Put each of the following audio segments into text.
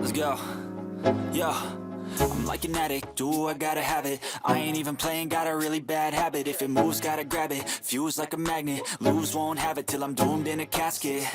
Let's go. Yo, I'm like an addict, do I gotta have it. I ain't even playing, got a really bad habit. If it moves, gotta grab it, fuse like a magnet. Lose, won't have it till I'm doomed in a casket.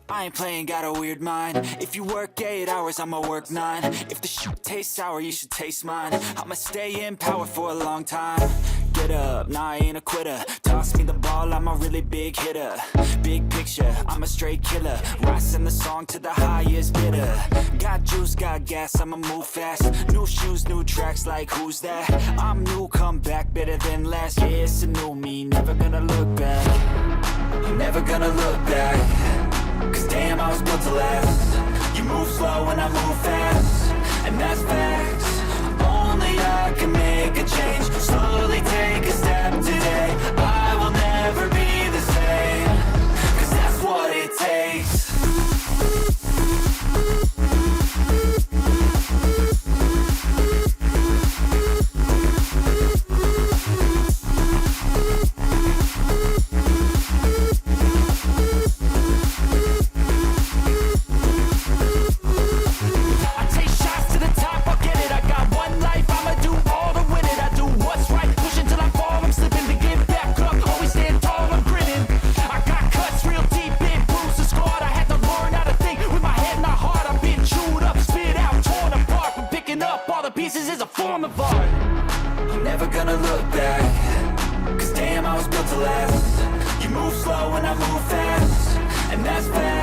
I ain't playing, got a weird mind. If you work 8 hours, I'ma work 9. If the shit tastes sour, you should taste mine. I'ma stay in power for a long time. Get up, nah, I ain't a quitter. Toss me the ball, I'm a really big hitter. Big picture, I'm a straight killer. Rising the song to the highest bidder. Got juice, got gas, I'ma move fast. New shoes, new tracks, like who's that? I'm new, come back, better than last. Yeah, it's a new me, never gonna look back. Never gonna look back. Cause damn, I was built to last. You move slow and I move fast, and that's facts. Only I can make a change. Slowly take a step today. I will never be the same. Cause that's what it takes. wanna look back, 'cause damn, I was built to last. You move slow and I move fast, and that's fact.